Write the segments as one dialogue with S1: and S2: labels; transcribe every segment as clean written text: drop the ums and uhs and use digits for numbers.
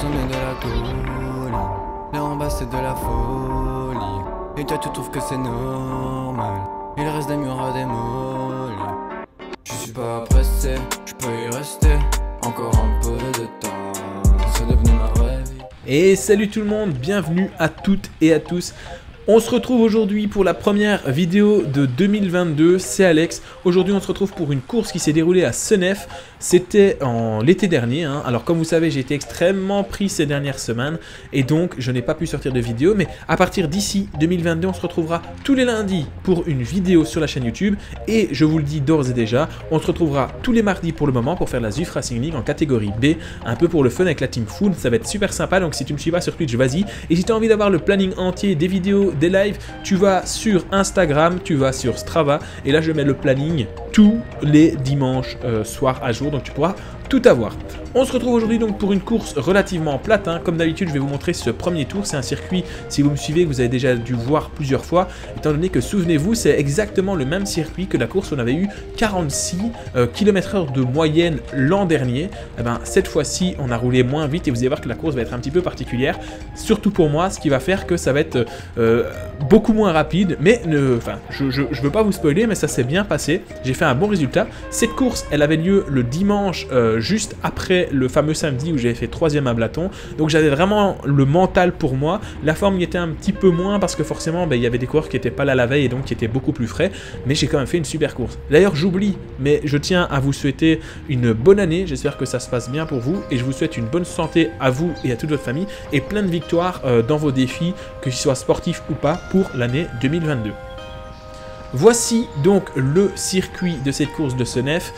S1: sommet de la colline, là en bas c'est de la folie. Et toi tu trouves que c'est normal, il reste des murs à démolir. Je suis pas pressé, je peux y rester encore un peu de temps. C'est devenu ma vraie vie.
S2: Et salut tout le monde, bienvenue à toutes et à tous. On se retrouve aujourd'hui pour la première vidéo de 2022, c'est Alex. Aujourd'hui on se retrouve pour une course qui s'est déroulée à Senef. C'était en l'été dernier, hein. Alors comme vous savez j'ai été extrêmement pris ces dernières semaines et donc je n'ai pas pu sortir de vidéo. Mais à partir d'ici 2022 on se retrouvera tous les lundis pour une vidéo sur la chaîne YouTube. Et je vous le dis d'ores et déjà, on se retrouvera tous les mardis pour le moment pour faire la ZUF Racing League en catégorie B. Un peu pour le fun avec la Team Food, ça va être super sympa. Donc si tu me suis pas sur Twitch, vas-y. Et si tu as envie d'avoir le planning entier des vidéos, des lives, tu vas sur Instagram, tu vas sur Strava et là je mets le planning tous les dimanches soir à jour, donc tu pourras tout avoir. On se retrouve aujourd'hui donc pour une course relativement plate, hein. Comme d'habitude je vais vous montrer ce premier tour. C'est un circuit, si vous me suivez, que vous avez déjà dû voir plusieurs fois, étant donné que souvenez-vous c'est exactement le même circuit que la course. On avait eu 46 km/h de moyenne l'an dernier. Et ben, cette fois-ci on a roulé moins vite et vous allez voir que la course va être un petit peu particulière, surtout pour moi, ce qui va faire que ça va être beaucoup moins rapide. Mais je veux pas vous spoiler, mais ça s'est bien passé, j'ai fait un bon résultat. Cette course elle avait lieu le dimanche juste après le fameux samedi où j'avais fait 3e à Blaton. Donc j'avais vraiment le mental pour moi. La forme y était un petit peu moins parce que forcément il y avait des coureurs qui n'étaient pas là la veille et donc qui étaient beaucoup plus frais. Mais j'ai quand même fait une super course. D'ailleurs j'oublie, mais je tiens à vous souhaiter une bonne année. J'espère que ça se passe bien pour vous et je vous souhaite une bonne santé à vous et à toute votre famille et plein de victoires dans vos défis, que ce soit sportifs ou pas, pour l'année 2022. Voici donc le circuit de cette course de Senef.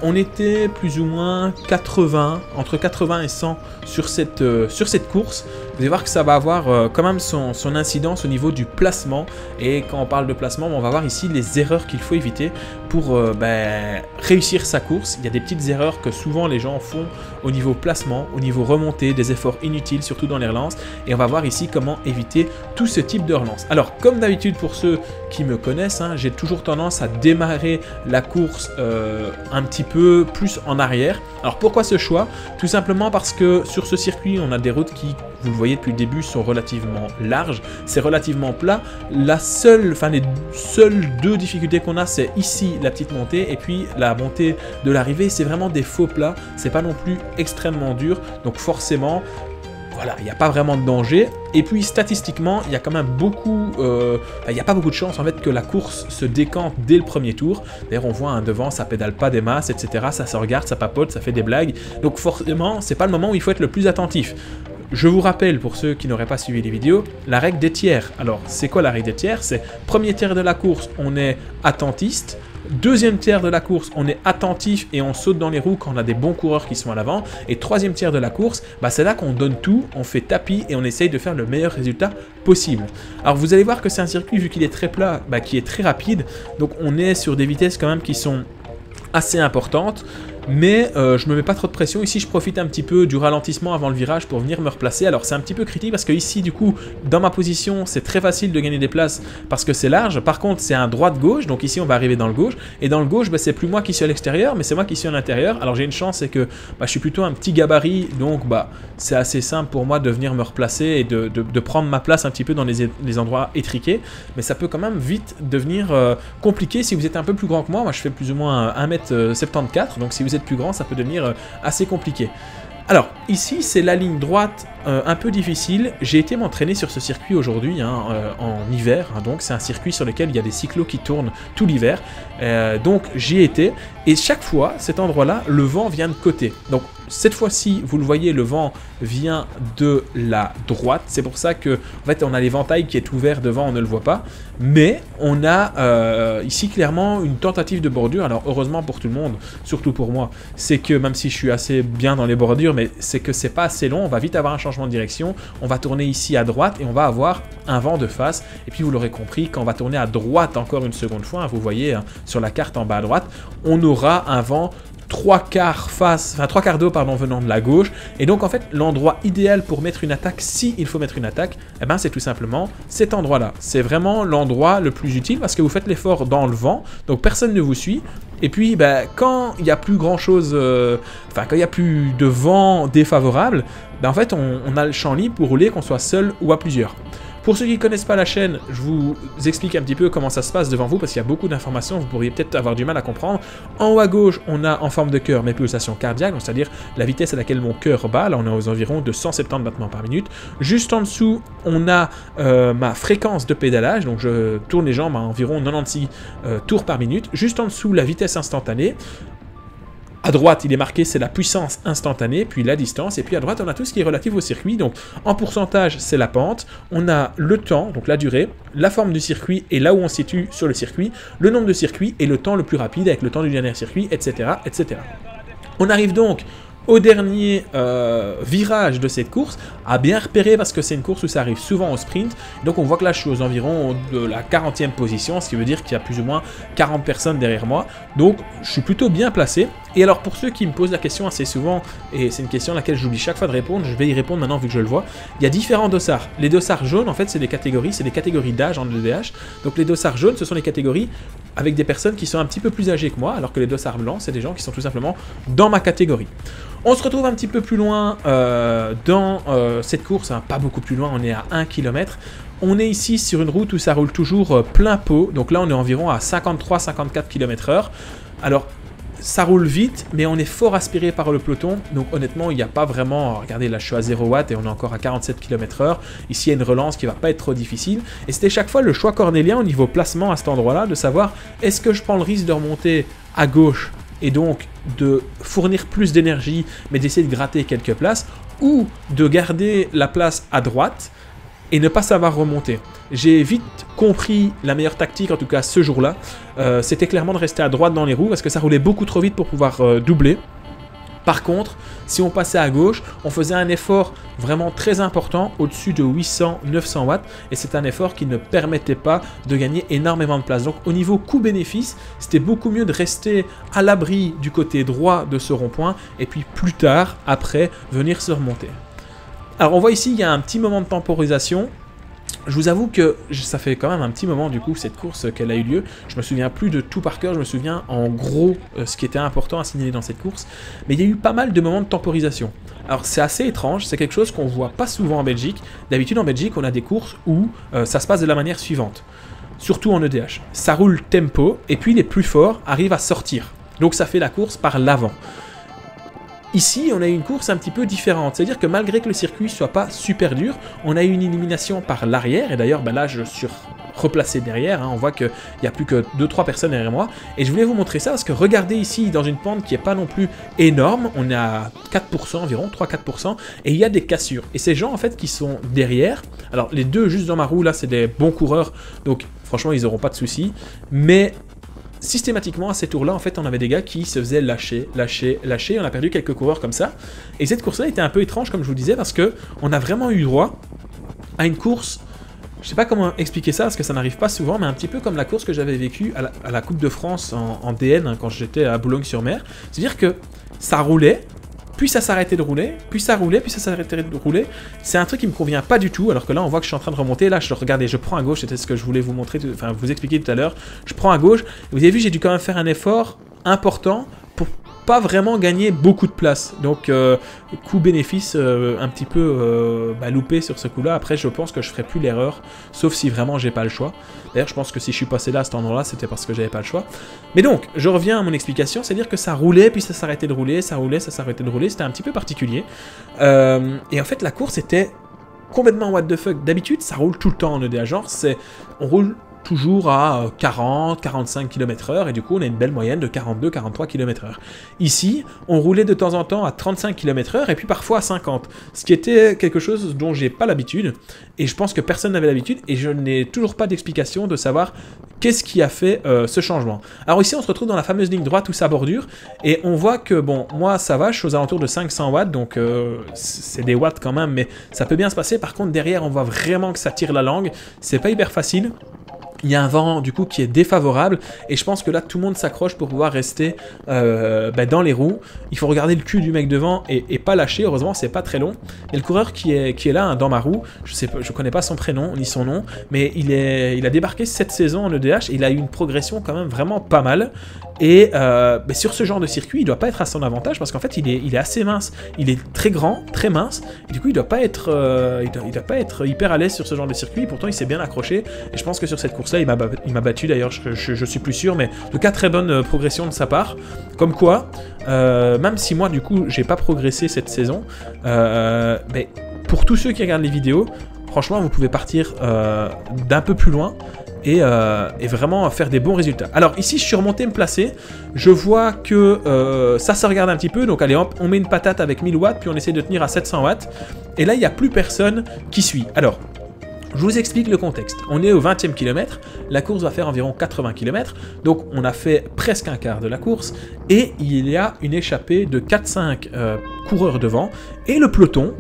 S2: On était plus ou moins 80, entre 80 et 100 sur cette course. Vous allez voir que ça va avoir quand même son incidence au niveau du placement. Et quand on parle de placement, on va voir ici les erreurs qu'il faut éviter pour réussir sa course. Il y a des petites erreurs que souvent les gens font au niveau placement, au niveau remontée, des efforts inutiles, surtout dans les relances. Et on va voir ici comment éviter tout ce type de relance. Alors comme d'habitude pour ceux qui me connaissent, hein, j'ai toujours tendance à démarrer la course un petit peu plus en arrière. Alors pourquoi ce choix? Tout simplement parce que sur ce circuit on a des routes qui, vous le voyez depuis le début, sont relativement larges, c'est relativement plat. Les seules deux difficultés qu'on a, c'est ici la petite montée et puis la montée de l'arrivée, c'est vraiment des faux plats, c'est pas non plus extrêmement dur, donc forcément voilà, il n'y a pas vraiment de danger. Et puis statistiquement, il y a quand même beaucoup, il n'y a pas beaucoup de chance en fait que la course se décante dès le premier tour. D'ailleurs on voit un devant, ça pédale pas des masses, etc. Ça se regarde, ça papote, ça fait des blagues. Donc forcément, c'est pas le moment où il faut être le plus attentif. Je vous rappelle, pour ceux qui n'auraient pas suivi les vidéos, la règle des tiers. Alors c'est quoi la règle des tiers? C'est premier tiers de la course, on est attentiste. Deuxième tiers de la course, on est attentif et on saute dans les roues quand on a des bons coureurs qui sont à l'avant. Et troisième tiers de la course, c'est là qu'on donne tout, on fait tapis et on essaye de faire le meilleur résultat possible. Alors vous allez voir que c'est un circuit, vu qu'il est très plat, qui est très rapide. Donc on est sur des vitesses quand même qui sont assez importantes. Mais je me mets pas trop de pression. Ici je profite un petit peu du ralentissement avant le virage pour venir me replacer. Alors c'est un petit peu critique parce que ici du coup dans ma position c'est très facile de gagner des places parce que c'est large. Par contre c'est un droite-gauche, donc ici on va arriver dans le gauche. Et dans le gauche c'est plus moi qui suis à l'extérieur mais c'est moi qui suis à l'intérieur. Alors j'ai une chance, c'est que je suis plutôt un petit gabarit, donc c'est assez simple pour moi de venir me replacer et de prendre ma place un petit peu dans les endroits étriqués. Mais ça peut quand même vite devenir compliqué si vous êtes un peu plus grand que moi. Moi je fais plus ou moins 1m74, donc si vous êtes plus grand, ça peut devenir assez compliqué. Alors ici c'est la ligne droite un peu difficile. J'ai été m'entraîner sur ce circuit aujourd'hui en hiver, donc c'est un circuit sur lequel il y a des cyclos qui tournent tout l'hiver, donc j'y ai été et chaque fois cet endroit là le vent vient de côté. Donc cette fois-ci vous le voyez, le vent vient de la droite, c'est pour ça que en fait on a l'éventail qui est ouvert devant, on ne le voit pas, mais on a ici clairement une tentative de bordure. Alors heureusement pour tout le monde, surtout pour moi, c'est que même si je suis assez bien dans les bordures, mais c'est que c'est pas assez long, on va vite avoir un changement de direction, on va tourner ici à droite et on va avoir un vent de face. Et puis vous l'aurez compris, quand on va tourner à droite encore une seconde fois, vous voyez sur la carte en bas à droite, on aura un vent 3/4 d'eau venant de la gauche. Et donc en fait l'endroit idéal pour mettre une attaque, si il faut mettre une attaque, c'est tout simplement cet endroit là. C'est vraiment l'endroit le plus utile parce que vous faites l'effort dans le vent, donc personne ne vous suit Et puis, bah, quand il n'y a plus grand chose, quand il n'y a plus de vent défavorable, bah, en fait, on a le champ libre pour rouler, qu'on soit seul ou à plusieurs. Pour ceux qui ne connaissent pas la chaîne, je vous explique un petit peu comment ça se passe devant vous, parce qu'il y a beaucoup d'informations, vous pourriez peut-être avoir du mal à comprendre. En haut à gauche, on a en forme de cœur mes pulsations cardiaques, c'est-à-dire la vitesse à laquelle mon cœur bat, là on est aux environs de 170 battements par minute. Juste en dessous, on a ma fréquence de pédalage, donc je tourne les jambes à environ 96 tours par minute. Juste en dessous, la vitesse instantanée. À droite, il est marqué, c'est la puissance instantanée, puis la distance, et puis à droite, on a tout ce qui est relatif au circuit. Donc, en pourcentage, c'est la pente. On a le temps, donc la durée, la forme du circuit et là où on se situe sur le circuit, le nombre de circuits et le temps le plus rapide avec le temps du dernier circuit, etc., etc. On arrive donc au dernier virage de cette course, à bien repérer parce que c'est une course où ça arrive souvent au sprint. Donc on voit que là je suis aux environs de la 40e position, ce qui veut dire qu'il y a plus ou moins 40 personnes derrière moi. Donc je suis plutôt bien placé. Et alors pour ceux qui me posent la question assez souvent, et c'est une question à laquelle j'oublie chaque fois de répondre, je vais y répondre maintenant vu que je le vois. Il y a différents dossards. Les dossards jaunes en fait c'est des catégories d'âge en EDH. Donc les dossards jaunes ce sont les catégories avec des personnes qui sont un petit peu plus âgées que moi, alors que les dossards blancs c'est des gens qui sont tout simplement dans ma catégorie. On se retrouve un petit peu plus loin dans cette course, hein, pas beaucoup plus loin, on est à 1 km. On est ici sur une route où ça roule toujours plein pot, donc là on est environ à 53-54 km/h. Alors ça roule vite, mais on est fort aspiré par le peloton, donc honnêtement il n'y a pas vraiment... Regardez, là je suis à 0 watts et on est encore à 47 km/h. Ici il y a une relance qui va pas être trop difficile, et c'était chaque fois le choix cornélien au niveau placement à cet endroit-là, de savoir est-ce que je prends le risque de remonter à gauche et donc de fournir plus d'énergie, mais d'essayer de gratter quelques places, ou de garder la place à droite et ne pas savoir remonter. J'ai vite compris la meilleure tactique, en tout cas ce jour-là, c'était clairement de rester à droite dans les roues, parce que ça roulait beaucoup trop vite pour pouvoir doubler. Par contre, si on passait à gauche, on faisait un effort vraiment très important, au-dessus de 800-900 watts, et c'est un effort qui ne permettait pas de gagner énormément de place. Donc au niveau coût-bénéfice, c'était beaucoup mieux de rester à l'abri du côté droit de ce rond-point, et puis plus tard, après, venir se remonter. Alors on voit ici, il y a un petit moment de temporisation. Je vous avoue que ça fait quand même un petit moment du coup cette course qu'elle a eu lieu. Je me souviens plus de tout par cœur, je me souviens en gros ce qui était important à signaler dans cette course. Mais il y a eu pas mal de moments de temporisation. Alors c'est assez étrange, c'est quelque chose qu'on voit pas souvent en Belgique. D'habitude en Belgique on a des courses où ça se passe de la manière suivante. Surtout en EDH. Ça roule tempo et puis les plus forts arrivent à sortir. Donc ça fait la course par l'avant. Ici, on a eu une course un petit peu différente, c'est-à-dire que malgré que le circuit soit pas super dur, on a eu une élimination par l'arrière, et d'ailleurs, là, je suis replacé derrière, hein, on voit qu'il n'y a plus que 2-3 personnes derrière moi, et je voulais vous montrer ça, parce que regardez ici, dans une pente qui n'est pas non plus énorme, on est à 4% environ, 3-4%, et il y a des cassures, et ces gens, en fait, qui sont derrière, alors les deux juste dans ma roue, là, c'est des bons coureurs, donc franchement, ils n'auront pas de soucis, mais... Systématiquement à ces tours-là, en fait, on avait des gars qui se faisaient lâcher. On a perdu quelques coureurs comme ça. Et cette course-là était un peu étrange, comme je vous disais, parce que on a vraiment eu droit à une course. Je sais pas comment expliquer ça, parce que ça n'arrive pas souvent, mais un petit peu comme la course que j'avais vécue à la Coupe de France en DN, hein, quand j'étais à Boulogne-sur-Mer. C'est-à-dire que ça roulait, puis ça s'arrêtait de rouler, puis ça roulait, puis ça s'arrêtait de rouler. C'est un truc qui me convient pas du tout, alors que là on voit que je suis en train de remonter. Là regardez, je prends à gauche, c'était ce que je voulais vous montrer, enfin vous expliquer tout à l'heure. Je prends à gauche, et vous avez vu, j'ai dû quand même faire un effort important pour pas vraiment gagner beaucoup de place. Donc coût-bénéfice un petit peu loupé sur ce coup-là. Après je pense que je ferai plus l'erreur, sauf si vraiment j'ai pas le choix. D'ailleurs je pense que si je suis passé là à cet endroit-là, c'était parce que j'avais pas le choix. Mais donc, je reviens à mon explication, c'est-à-dire que ça roulait, puis ça s'arrêtait de rouler, ça roulait, ça s'arrêtait de rouler, c'était un petit peu particulier. Et en fait la course était complètement what the fuck. D'habitude ça roule tout le temps en EDA, genre on roule toujours à 40-45 km/h, et du coup on a une belle moyenne de 42-43 km/h. Ici, on roulait de temps en temps à 35 km/h et puis parfois à 50, ce qui était quelque chose dont j'ai pas l'habitude, et je pense que personne n'avait l'habitude, et je n'ai toujours pas d'explication de savoir qu'est-ce qui a fait ce changement. Alors ici on se retrouve dans la fameuse ligne droite où ça bordure, et on voit que bon, moi ça va, je suis aux alentours de 500 watts, donc c'est des watts quand même, mais ça peut bien se passer. Par contre derrière on voit vraiment que ça tire la langue, c'est pas hyper facile. il y a un vent du coup qui est défavorable et je pense que là tout le monde s'accroche pour pouvoir rester dans les roues. Il faut regarder le cul du mec devant et pas lâcher, heureusement c'est pas très long. Et le coureur qui est là hein, dans ma roue, je connais pas son prénom ni son nom, mais il a débarqué cette saison en EDH et il a eu une progression quand même vraiment pas mal. Et sur ce genre de circuit, il doit pas être à son avantage parce qu'en fait il est assez mince, il est très grand, très mince, et du coup il doit pas être hyper à l'aise sur ce genre de circuit, pourtant il s'est bien accroché, et je pense que sur cette course là il m'a battu d'ailleurs, je suis plus sûr, mais en tout cas très bonne progression de sa part, comme quoi, même si moi du coup j'ai pas progressé cette saison, mais pour tous ceux qui regardent les vidéos, franchement vous pouvez partir d'un peu plus loin, et vraiment faire des bons résultats. Alors ici je suis remonté me placer, je vois que ça se regarde un petit peu, donc allez hop, on met une patate avec 1000 watts, puis on essaie de tenir à 700 watts, et là il n'y a plus personne qui suit. Alors, je vous explique le contexte. On est au 20e kilomètre, la course va faire environ 80 km, donc on a fait presque un quart de la course, et il y a une échappée de 4-5 coureurs devant, et le peloton,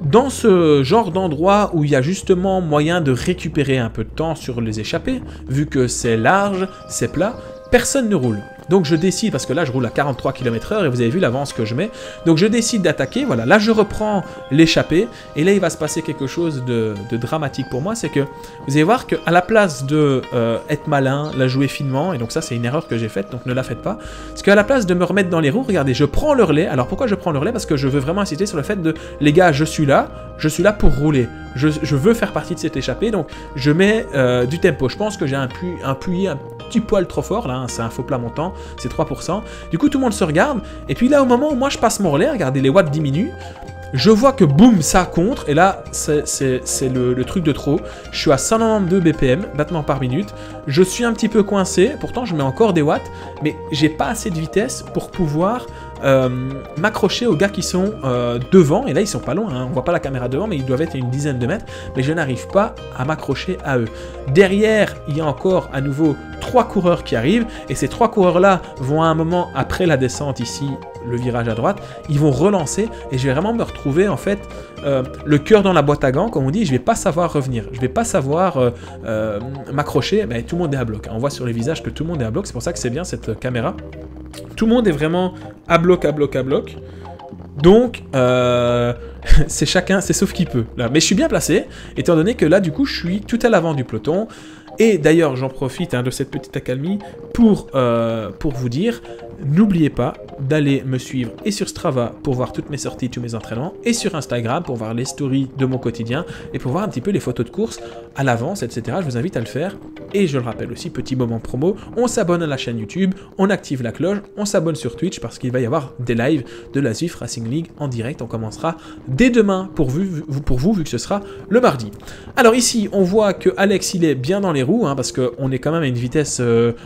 S2: dans ce genre d'endroit où il y a justement moyen de récupérer un peu de temps sur les échappées, vu que c'est large, c'est plat, personne ne roule. Donc je décide, parce que là je roule à 43 km/h et vous avez vu l'avance que je mets, donc je décide d'attaquer, voilà, là je reprends l'échappée, et là il va se passer quelque chose de dramatique pour moi, c'est que vous allez voir qu'à la place de être malin, la jouer finement, et donc ça c'est une erreur que j'ai faite, donc ne la faites pas, parce qu'à la place de me remettre dans les roues, regardez, je prends le relais. Alors pourquoi je prends le relais? Parce que je veux vraiment insister sur le fait de, les gars, je suis là pour rouler, je veux faire partie de cette échappée, donc je mets du tempo. Je pense que j'ai appuyé un petit poil trop fort, là, hein, c'est un faux plat montant, c'est 3%. Du coup, tout le monde se regarde. Et puis là, au moment où moi, je passe mon relais, regardez, les watts diminuent. Je vois que boum, ça contre. Et là, c'est le truc de trop. Je suis à 192 BPM, battements par minute. Je suis un petit peu coincé. Pourtant, je mets encore des watts. Mais j'ai pas assez de vitesse pour pouvoir m'accrocher aux gars qui sont devant. Et là, ils sont pas loin. Hein. On voit pas la caméra devant, mais ils doivent être à une dizaine de mètres. Mais je n'arrive pas à m'accrocher à eux. Derrière, il y a encore à nouveau 3 coureurs qui arrivent. Et ces 3 coureurs-là vont à un moment, après la descente ici, le virage à droite, ils vont relancer. Et je vais vraiment me retrouver, en fait, le cœur dans la boîte à gants, comme on dit. Je vais pas savoir revenir. Je vais pas savoir m'accrocher. Mais tout le monde est à bloc. On voit sur les visages que tout le monde est à bloc. C'est pour ça que c'est bien cette caméra. Tout le monde est vraiment à bloc, à bloc, à bloc. Donc, c'est chacun, c'est sauf qui peut. Là. Mais je suis bien placé, étant donné que là, du coup, je suis tout à l'avant du peloton. Et d'ailleurs, j'en profite de cette petite accalmie pour vous dire, n'oubliez pas d'aller me suivre et sur Strava pour voir toutes mes sorties, tous mes entraînements, et sur Instagram pour voir les stories de mon quotidien et pour voir un petit peu les photos de course à l'avance, etc. Je vous invite à le faire. Et je le rappelle aussi, petit moment promo, on s'abonne à la chaîne YouTube, on active la cloche, on s'abonne sur Twitch parce qu'il va y avoir des lives de la Zwift Racing League en direct. On commencera dès demain pour vous, vu que ce sera le mardi. Alors ici, on voit que Alex, il est bien dans les roues, hein, parce qu'on est quand même à une vitesse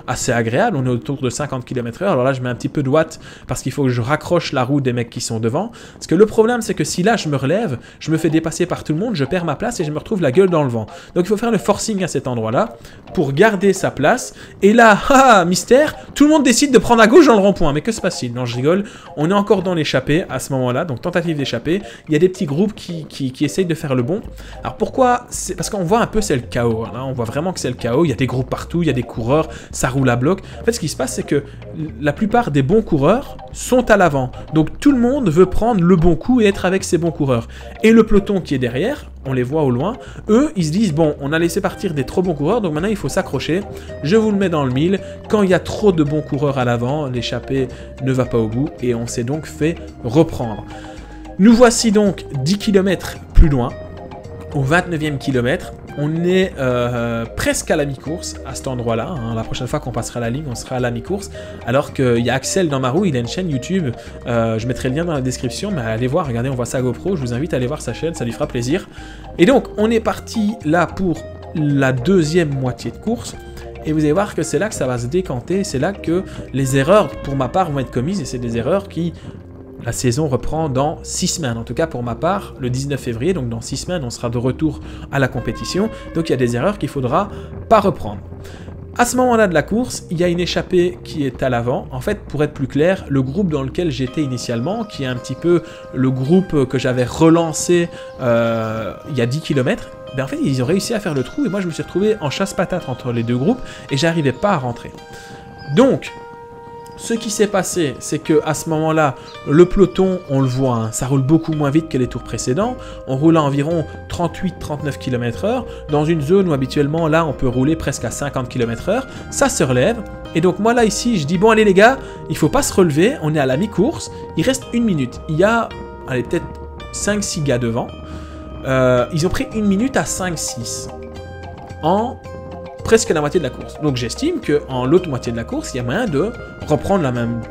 S2: assez agréable, on est autour de 50 km/h. Alors là, je mets un petit peu de watts parce qu'il faut que je raccroche la roue des mecs qui sont devant. Parce que le problème, c'est que si là, je me relève, je me fais dépasser par tout le monde, je perds ma place et je me retrouve la gueule dans le vent. Donc il faut faire le forcing à cet endroit-là pour garder sa place. Et là, mystère, tout le monde décide de prendre à gauche dans le rond-point. Mais que se passe-t-il? Non, je rigole. On est encore dans l'échappée à ce moment-là, donc tentative d'échapper. Il y a des petits groupes qui essayent de faire le bon. Alors pourquoi? Parce qu'on voit un peu, c'est le chaos. Hein. On voit vraiment que c'est le chaos. Il y a des groupes partout, il y a des coureurs, ça roule à bloc. En fait, ce qui se passe, c'est que la plupart des bons coureurs sont à l'avant. Donc tout le monde veut prendre le bon coup et être avec ces bons coureurs. Et le peloton qui est derrière, on les voit au loin, eux, ils se disent, bon, on a laissé partir des trop bons coureurs, donc maintenant il faut s'accrocher. Je vous le mets dans le mille. Quand il y a trop de bons coureurs à l'avant, l'échappée ne va pas au bout et on s'est donc fait reprendre. Nous voici donc 10 km plus loin, au 29e kilomètre. On est presque à la mi-course à cet endroit-là. Hein. La prochaine fois qu'on passera la ligne, on sera à la mi-course. Alors qu'il y a Axel dans ma roue, il a une chaîne YouTube. Je mettrai le lien dans la description, mais allez voir, regardez, on voit sa GoPro. Je vous invite à aller voir sa chaîne, ça lui fera plaisir. Et donc, on est parti là pour la deuxième moitié de course. Et vous allez voir que c'est là que ça va se décanter. C'est là que les erreurs, pour ma part, vont être commises. Et c'est des erreurs qui... La saison reprend dans 6 semaines, en tout cas pour ma part, le 19 février, donc dans 6 semaines, on sera de retour à la compétition, donc il y a des erreurs qu'il ne faudra pas reprendre. À ce moment-là de la course, il y a une échappée qui est à l'avant. En fait, pour être plus clair, le groupe dans lequel j'étais initialement, qui est un petit peu le groupe que j'avais relancé il y a 10 km, ben en fait, ils ont réussi à faire le trou et moi, je me suis retrouvé en chasse-patate entre les deux groupes et j'arrivais pas à rentrer. Donc, ce qui s'est passé, c'est que à ce moment-là, le peloton, on le voit, hein, ça roule beaucoup moins vite que les tours précédents. On roule à environ 38-39 km/h, dans une zone où habituellement, là, on peut rouler presque à 50 km/h. Ça se relève. Et donc moi, là, ici, je dis, bon, allez les gars, il faut pas se relever, on est à la mi-course, il reste 1 minute. Il y a, allez, peut-être 5-6 gars devant. Ils ont pris 1 minute à 5-6 en presque la moitié de la course. Donc j'estime qu'en l'autre moitié de la course, il y a moyen de reprendre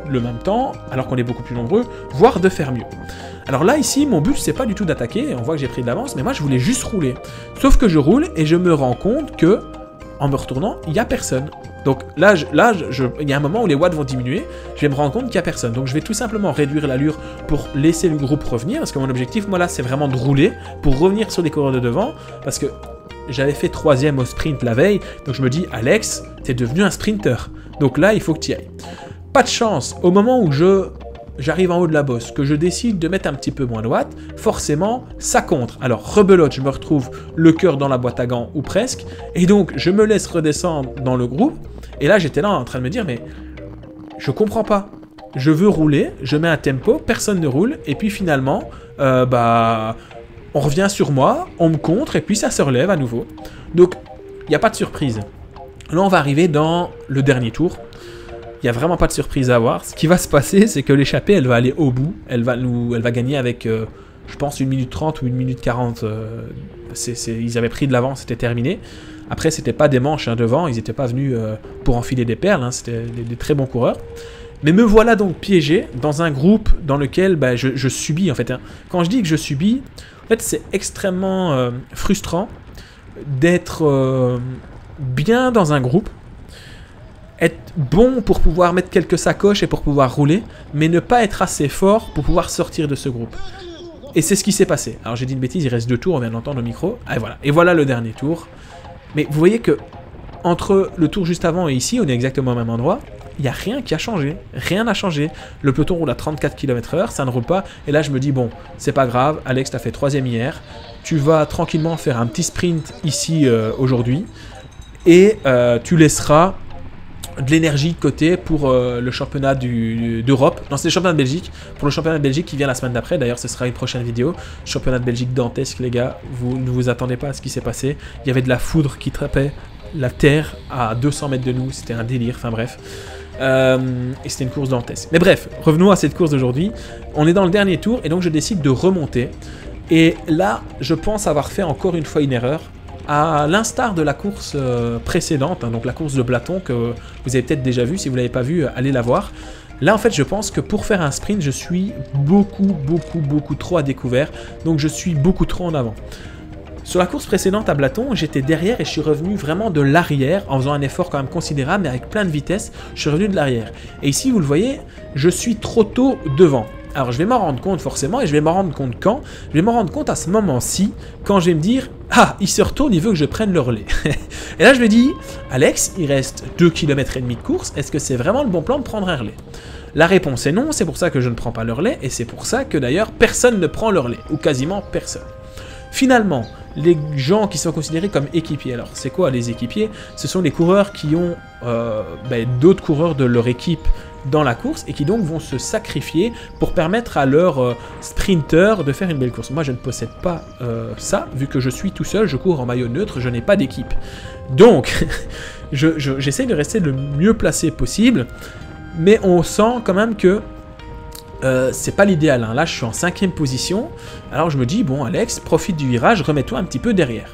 S2: le même temps, alors qu'on est beaucoup plus nombreux, voire de faire mieux. Alors là, ici, mon but, c'est pas du tout d'attaquer, on voit que j'ai pris de l'avance, mais moi, je voulais juste rouler. Sauf que je roule et je me rends compte que, en me retournant, il n'y a personne. Donc là, il y a un moment où les watts vont diminuer, je vais me rendre compte qu'il n'y a personne. Donc je vais tout simplement réduire l'allure pour laisser le groupe revenir, parce que mon objectif, moi là, c'est vraiment de rouler pour revenir sur les coureurs de devant, parce que j'avais fait 3e au sprint la veille, donc je me dis, Alex, t'es devenu un sprinter. Donc là, il faut que tu y ailles. Pas de chance, au moment où j'arrive en haut de la bosse, que je décide de mettre un petit peu moins de watts, forcément, ça contre. Alors, rebelote, je me retrouve le cœur dans la boîte à gants, ou presque, et donc, je me laisse redescendre dans le groupe, et là, j'étais là en train de me dire, mais je comprends pas. Je veux rouler, je mets un tempo, personne ne roule, et puis finalement, on revient sur moi, on me contre, et puis ça se relève à nouveau. Donc, il n'y a pas de surprise. Là, on va arriver dans le dernier tour. Il n'y a vraiment pas de surprise à avoir. Ce qui va se passer, c'est que l'échappée, elle va aller au bout. Elle va gagner avec, je pense, 1 minute 30 ou 1 minute 40. Ils avaient pris de l'avance, c'était terminé. Après, c'était pas des manches devant. Ils n'étaient pas venus pour enfiler des perles. Hein, c'était des très bons coureurs. Mais me voilà donc piégé dans un groupe dans lequel je subis, en fait. Hein. Quand je dis que je subis, en fait, c'est extrêmement frustrant d'être bien dans un groupe, être bon pour pouvoir mettre quelques sacoches et pour pouvoir rouler, mais ne pas être assez fort pour pouvoir sortir de ce groupe. Et c'est ce qui s'est passé. Alors j'ai dit une bêtise, il reste 2 tours, on vient d'entendre au micro. Et voilà le dernier tour. Mais vous voyez que entre le tour juste avant et ici, on est exactement au même endroit. Il n'y a rien qui a changé, rien n'a changé. Le peloton roule à 34 km/h, ça ne roule pas. Et là, je me dis, bon, c'est pas grave, Alex, t'as fait 3e hier. Tu vas tranquillement faire un petit sprint ici aujourd'hui. Et tu laisseras de l'énergie de côté pour le championnat d'Europe. Non, c'est le championnat de Belgique. Pour le championnat de Belgique qui vient la semaine d'après. D'ailleurs, ce sera une prochaine vidéo. Championnat de Belgique dantesque, les gars. Vous ne vous attendez pas à ce qui s'est passé. Il y avait de la foudre qui tapait la terre à 200 mètres de nous. C'était un délire, enfin bref. Et c'était une course dantesque. Mais bref, revenons à cette course d'aujourd'hui. On est dans le dernier tour et donc je décide de remonter. Et là, je pense avoir fait encore une fois une erreur. À l'instar de la course précédente, hein, donc la course de Blaton que vous avez peut-être déjà vue. Si vous ne l'avez pas vue, allez la voir. Là, en fait, je pense que pour faire un sprint, je suis beaucoup trop à découvert. Donc, je suis beaucoup trop en avant. Sur la course précédente à Blaton, j'étais derrière et je suis revenu vraiment de l'arrière en faisant un effort quand même considérable, mais avec plein de vitesse, je suis revenu de l'arrière. Et ici, vous le voyez, je suis trop tôt devant. Alors, je vais m'en rendre compte forcément, et je vais m'en rendre compte quand? Je vais m'en rendre compte à ce moment-ci, quand je vais me dire « Ah, il se retourne, il veut que je prenne le relais. » Et là, je me dis « Alex, il reste 2,5 km de course, est-ce que c'est vraiment le bon plan de prendre un relais ?» La réponse est non, c'est pour ça que je ne prends pas le relais, et c'est pour ça que d'ailleurs, personne ne prend le relais, ou quasiment personne. Finalement, les gens qui sont considérés comme équipiers, alors c'est quoi les équipiers? Ce sont les coureurs qui ont d'autres coureurs de leur équipe dans la course et qui donc vont se sacrifier pour permettre à leur sprinter de faire une belle course. Moi je ne possède pas ça, vu que je suis tout seul, je cours en maillot neutre, je n'ai pas d'équipe. Donc, j'essaie de rester le mieux placé possible, mais on sent quand même que c'est pas l'idéal, hein. Là je suis en 5e position, alors je me dis, bon Alex, profite du virage, remets-toi un petit peu derrière.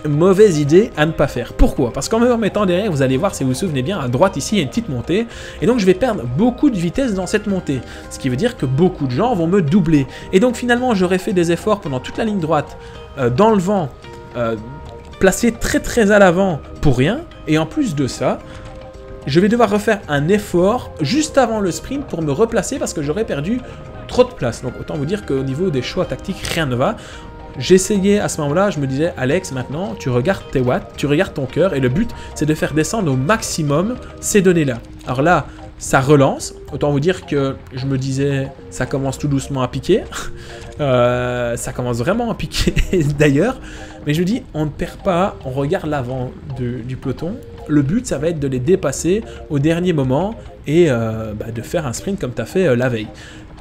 S2: Mauvaise idée à ne pas faire. Pourquoi? Parce qu'en me remettant derrière, vous allez voir, si vous vous souvenez bien, à droite ici il y a une petite montée, et donc je vais perdre beaucoup de vitesse dans cette montée, ce qui veut dire que beaucoup de gens vont me doubler, et donc finalement j'aurais fait des efforts pendant toute la ligne droite, dans le vent, placé très à l'avant pour rien, et en plus de ça, je vais devoir refaire un effort juste avant le sprint pour me replacer parce que j'aurais perdu trop de place. Donc autant vous dire qu'au niveau des choix tactiques, rien ne va. J'essayais à ce moment-là, je me disais, Alex, maintenant, tu regardes tes watts, tu regardes ton cœur, et le but, c'est de faire descendre au maximum ces données-là. Alors là, ça relance. Autant vous dire que je me disais, ça commence tout doucement à piquer. Ça commence vraiment à piquer d'ailleurs. Mais je dis, on ne perd pas, on regarde l'avant du peloton. Le but, ça va être de les dépasser au dernier moment et de faire un sprint comme tu as fait la veille.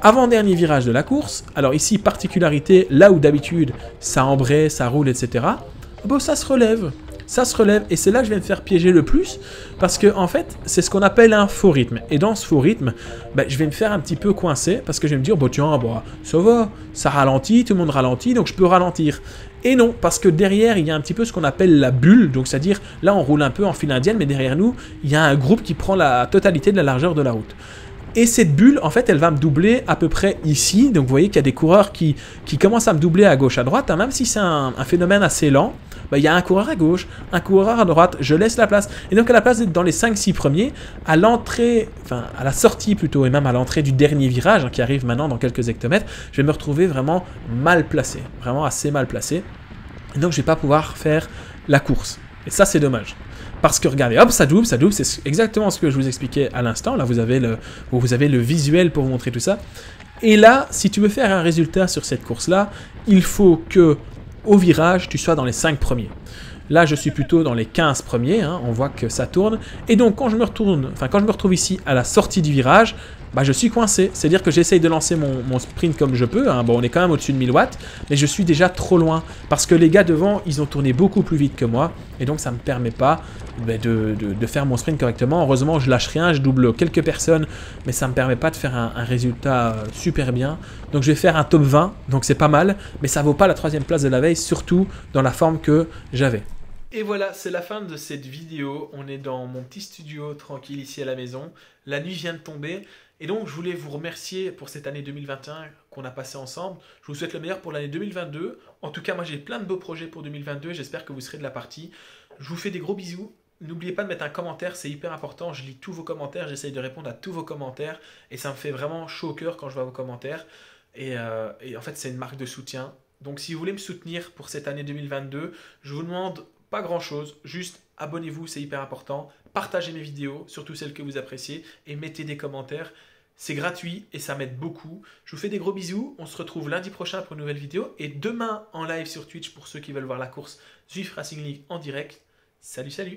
S2: Avant-dernier virage de la course, alors ici, particularité, là où d'habitude ça embraye, ça roule, etc., bon, ça se relève. Ça se relève et c'est là que je vais me faire piéger le plus parce que en fait c'est ce qu'on appelle un faux rythme et dans ce faux rythme je vais me faire un petit peu coincer parce que je vais me dire bon tiens ça va, ça ralentit, tout le monde ralentit donc je peux ralentir et non parce que derrière il y a un petit peu ce qu'on appelle la bulle donc c'est à dire là on roule un peu en file indienne mais derrière nous il y a un groupe qui prend la totalité de la largeur de la route. Et cette bulle, en fait, elle va me doubler à peu près ici. Donc, vous voyez qu'il y a des coureurs qui commencent à me doubler à gauche, à droite. Même si c'est un phénomène assez lent, il y a un coureur à gauche, un coureur à droite. Je laisse la place. Et donc, à la place d'être dans les 5-6 premiers, à l'entrée, enfin, à la sortie plutôt, et même à l'entrée du dernier virage, qui arrive maintenant dans quelques hectomètres, je vais me retrouver vraiment mal placé. Vraiment assez mal placé. Et donc, je ne vais pas pouvoir faire la course. Et ça, c'est dommage. Parce que regardez, hop, ça double, c'est exactement ce que je vous expliquais à l'instant. Là, vous avez le visuel pour vous montrer tout ça. Et là, si tu veux faire un résultat sur cette course-là, il faut que au virage, tu sois dans les 5 premiers. Là, je suis plutôt dans les 15 premiers, on voit que ça tourne. Et donc, quand je me retrouve ici à la sortie du virage, je suis coincé. C'est-à-dire que j'essaye de lancer mon sprint comme je peux. Bon, on est quand même au-dessus de 1000 watts, mais je suis déjà trop loin. Parce que les gars devant, ils ont tourné beaucoup plus vite que moi. Et donc, ça ne me permet pas de faire mon sprint correctement. Heureusement, je lâche rien, je double quelques personnes, mais ça ne me permet pas de faire un résultat super bien. Donc, je vais faire un top 20, donc c'est pas mal, mais ça ne vaut pas la 3e place de la veille, surtout dans la forme que j'avais. Et voilà, c'est la fin de cette vidéo. On est dans mon petit studio tranquille ici à la maison. La nuit vient de tomber. Et donc, je voulais vous remercier pour cette année 2021 qu'on a passé ensemble. Je vous souhaite le meilleur pour l'année 2022. En tout cas, moi, j'ai plein de beaux projets pour 2022. J'espère que vous serez de la partie. Je vous fais des gros bisous. N'oubliez pas de mettre un commentaire, c'est hyper important. Je lis tous vos commentaires, j'essaye de répondre à tous vos commentaires. Et ça me fait vraiment chaud au cœur quand je vois vos commentaires. Et en fait, c'est une marque de soutien. Donc, si vous voulez me soutenir pour cette année 2022, je vous demande pas grand chose, juste abonnez-vous, c'est hyper important. Partagez mes vidéos, surtout celles que vous appréciez, et mettez des commentaires. C'est gratuit et ça m'aide beaucoup. Je vous fais des gros bisous. On se retrouve lundi prochain pour une nouvelle vidéo. Et demain en live sur Twitch pour ceux qui veulent voir la course Zwift Racing League en direct. Salut, salut!